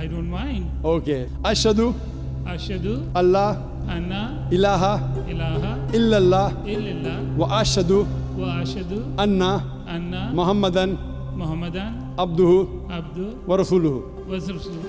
I don't mind. Okay. Ashhadu Ashhadu Allah anna ilaha ilaha illallah illallah wa ashhadu wa ashhadu anna anna Muhammadan Muhammadan abduhu abdu wa rasuluhu. wa rasuluhu.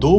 2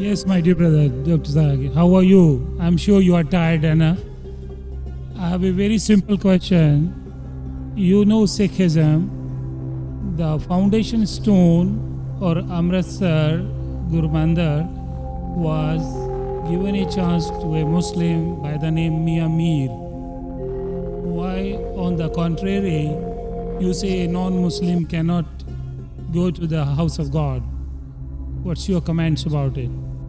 Yes, my dear brother, Dr. Zakir. How are you? I'm sure you are tired enough. I have a very simple question. You know Sikhism, the foundation stone or Amritsar Guru Mandir was given a chance to a Muslim by the name Mian Mir. Why, on the contrary, you say a non-Muslim cannot go to the house of God? What's your comments about it?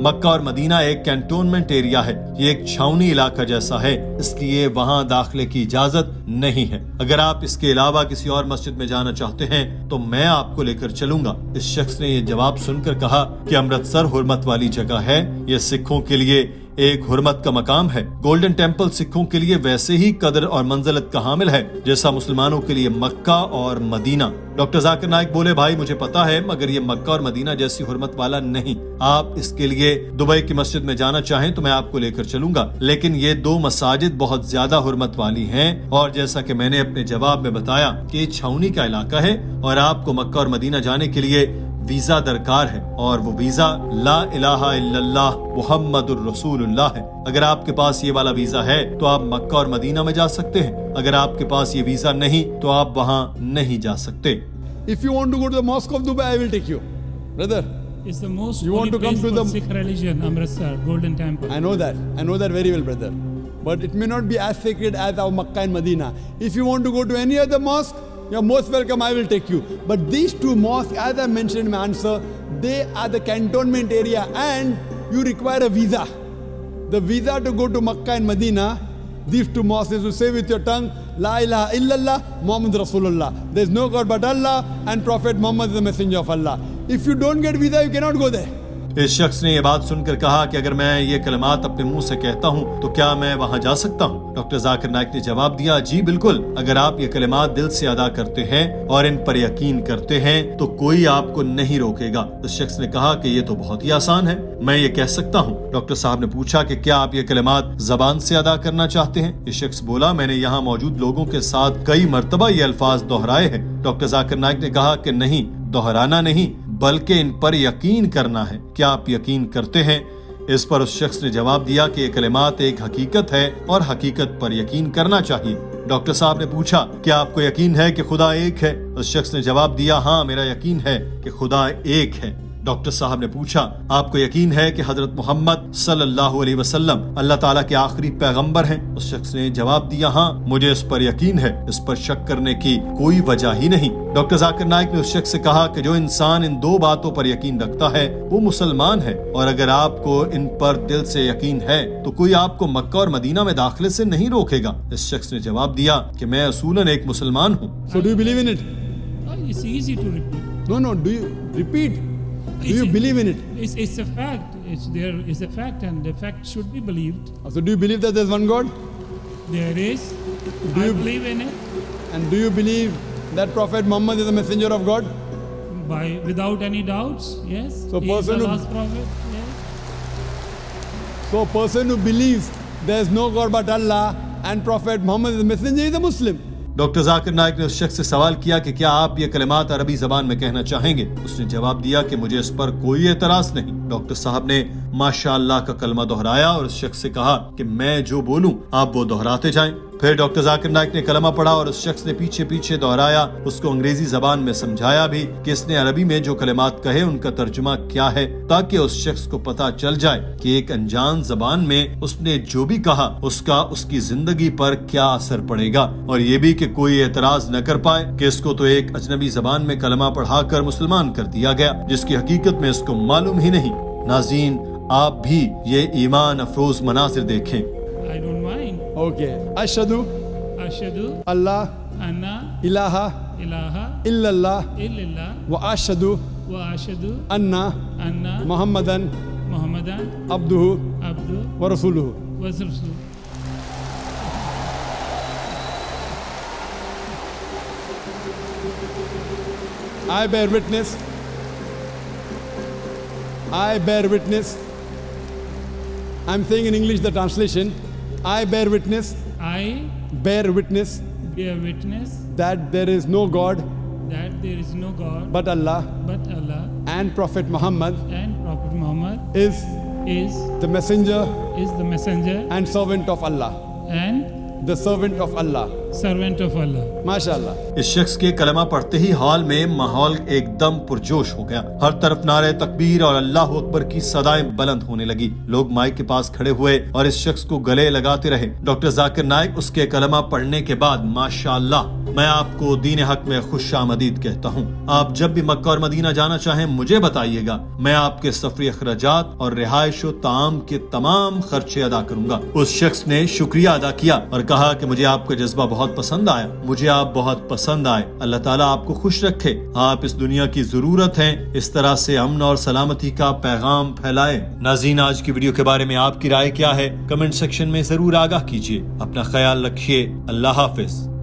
مکہ اور مدینہ ایک cantonment area ہے، یہ ایک چھاونی علاقہ جیسا ہے، اس لیے وہاں داخلے کی اجازت نہیں ہے۔ اگر آپ اس کے علاوہ کسی اور مسجد میں جانا چاہتے ہیں تو میں آپ کو لے کر چلوں گا۔ اس شخص نے یہ جواب سن کر کہا کہ امرتسر حرمت والی جگہ ہے، یہ سکھوں کے لیے ایک حرمت کا مقام ہے۔ گولڈن ٹیمپل سکھوں کے لیے ویسے ہی قدر اور منزلت کا حامل ہے جیسا مسلمانوں کے لیے مکہ اور مدینہ۔ ڈاکٹر ذاکر نائک بولے، بھائی مجھے پتا ہے، مگر یہ مکہ اور مدینہ جیسی حرمت والا نہیں۔ آپ اس کے لیے دبئی کی مسجد میں جانا چاہیں تو میں آپ کو لے کر چلوں گا، لیکن یہ دو مساجد بہت زیادہ حرمت والی ہیں، اور جیسا کہ میں نے اپنے جواب میں بتایا کہ یہ چھاونی کا علاقہ ہے اور آپ کو مکہ اور مدینہ جانے کے لیے ویزا درکار ہے، اور وہ ویزا لا الہ الا اللہ محمد الرسول اللہ ہے۔ اگر آپ کے پاس یہ والا ویزا ہے تو آپ مکہ اور مدینہ میں جا سکتے ہیں، اگر آپ کے پاس یہ ویزا نہیں تو آپ وہاں نہیں جا سکتے۔ If you want to go to the mosque of Dubai, I will take you. Brother, It's the most You want holy to come place to for the- Sikh religion, Amritsar, Golden Temple. I know that. I know that very well, brother. But it may not be as sacred as our Makkah and Medina. If you want to go to any other mosque, you're most welcome, I will take you. But these two mosques, as I mentioned in my answer, they are the cantonment area and you require a visa. The visa to go to Makkah and Medina, these two mosques is to say with your tongue, La ilaha illallah, Muhammad Rasulullah. There is no God but Allah and Prophet Muhammad is the messenger of Allah. If you don't get visa, you cannot go there. اس شخص نے یہ بات سن کر کہا کہ اگر میں یہ کلمات اپنے منہ سے کہتا ہوں تو کیا میں وہاں جا سکتا ہوں؟ ڈاکٹر ذاکر نائک نے جواب دیا، جی بالکل، اگر آپ یہ کلمات دل سے ادا کرتے ہیں اور ان پر یقین کرتے ہیں تو کوئی آپ کو نہیں روکے گا۔ اس شخص نے کہا کہ یہ تو بہت ہی آسان ہے، میں یہ کہہ سکتا ہوں۔ ڈاکٹر صاحب نے پوچھا کہ کیا آپ یہ کلمات زبان سے ادا کرنا چاہتے ہیں؟ یہ شخص بولا، میں نے یہاں موجود لوگوں کے ساتھ کئی مرتبہ یہ الفاظ دہرائے ہیں۔ ڈاکٹر ذاکر نائک نے کہا کہ نہیں، دہرانا نہیں بلکہ ان پر یقین کرنا ہے، کیا آپ یقین کرتے ہیں؟ اس پر اس شخص نے جواب دیا کہ یہ کلمات ایک حقیقت ہے اور حقیقت پر یقین کرنا چاہیے۔ ڈاکٹر صاحب نے پوچھا، کیا آپ کو یقین ہے کہ خدا ایک ہے؟ اس شخص نے جواب دیا، ہاں میرا یقین ہے کہ خدا ایک ہے۔ ڈاکٹر صاحب نے پوچھا، آپ کو یقین ہے کہ حضرت محمد صلی اللہ علیہ وسلم اللہ تعالیٰ کے آخری پیغمبر ہیں؟ اس شخص نے جواب دیا، ہاں مجھے اس پر یقین ہے، اس پر شک کرنے کی کوئی وجہ ہی نہیں۔ ڈاکٹر ذاکر نائک نے اس شخص سے کہا کہ جو انسان ان دو باتوں پر یقین رکھتا ہے وہ مسلمان ہے، اور اگر آپ کو ان پر دل سے یقین ہے تو کوئی آپ کو مکہ اور مدینہ میں داخلے سے نہیں روکے گا۔ اس شخص نے جواب دیا کہ میں اصولاً ایک مسلمان ہوں۔ So do you believe in it? It's easy to repeat. No, do you repeat? Do you believe in it? It's a fact. It's there is a fact, and the fact should be believed. So do you believe that there's one God? There is. I believe in it And do you believe that Prophet Muhammad is the messenger of God? without any doubts. Yes. So He is person the who- last prophet. Yes. So a person who believes there's no God but Allah and Prophet Muhammad is the messenger is a Muslim. Doctor Zakir Naik نے اس شخص سے سوال کیا کہ کیا آپ یہ کلمات عربی زبان میں کہنا چاہیں گے؟ اس نے جواب دیا کہ مجھے اس پر کوئی اعتراض نہیں۔ ڈاکٹر صاحب نے ماشاء اللہ کا کلمہ دہرایا اور اس شخص سے کہا کہ میں جو بولوں آپ وہ دہراتے جائیں۔ پھر ڈاکٹر ذاکر نائک نے کلمہ پڑھا اور اس شخص نے پیچھے پیچھے دہرایا، اس کو انگریزی زبان میں سمجھایا بھی کہ اس نے عربی میں جو کلمات کہے ان کا ترجمہ کیا ہے، تاکہ اس شخص کو پتا چل جائے کہ ایک انجان زبان میں اس نے جو بھی کہا اس کا اس کی زندگی پر کیا اثر پڑے گا، اور یہ بھی کہ کوئی اعتراض نہ کر پائے کہ اس کو تو ایک اجنبی زبان میں کلمہ پڑھا کر مسلمان کر دیا گیا جس کی حقیقت میں اس کو معلوم ہی نہیں۔ ناظرین، آپ بھی یہ ایمان افروز مناظر دیکھیں۔ I don't mind. Okay. Ashhadu Ashhadu Allah anna ilaha ilaha illallah illallah wa ashhadu wa ashhadu anna anna Muhammadan Muhammadan abduhu abdu wa rasuluhu. wa rasuluh. I bear witness. I bear witness. I'm saying in English the translation. I bear witness. I Bear witness bear witness that there is no God that there is no God but Allah but Allah, and Prophet Muhammad and Prophet Muhammad is is the messenger the messenger and servant of Allah. and The servant of Allah. servant of Allah. MashaAllah. اس شخص کے کلمہ پڑھتے ہی hall میں ماحول ایک دم پرجوش ہو گیا. ہر طرف نعرے تکبیر اور اللہ اکبر کی صدائیں بلند ہونے لگی. لوگ مائک کے پاس کھڑے ہوئے اور اس شخص کو گلے لگاتے رہے. ڈاکٹر ذاکر نائک اس کے کلمہ پڑھنے کے بعد ماشاءاللہ میں آپ کو دین حق میں خوش آمدید کہتا ہوں. آپ جب بھی مکہ اور مدینہ جانا چاہیں مجھے بتائیے گا, میں آپ کے سفری اخراجات اور رہائش و طعام کے تمام خرچے ادا کروں گا. اس شخص نے شکریہ ادا کیا اور کہا کہ مجھے آپ کا جذبہ بہت پسند آیا, مجھے آپ بہت پسند آئے. اللہ تعالیٰ آپ کو خوش رکھے. آپ اس دنیا کی ضرورت ہیں. اس طرح سے امن اور سلامتی کا پیغام پھیلائے. ناظرین, آج کی ویڈیو کے بارے میں آپ کی رائے کیا ہے؟ کمنٹ سیکشن میں ضرور آگاہ کیجیے. اپنا خیال رکھیے. اللہ حافظ.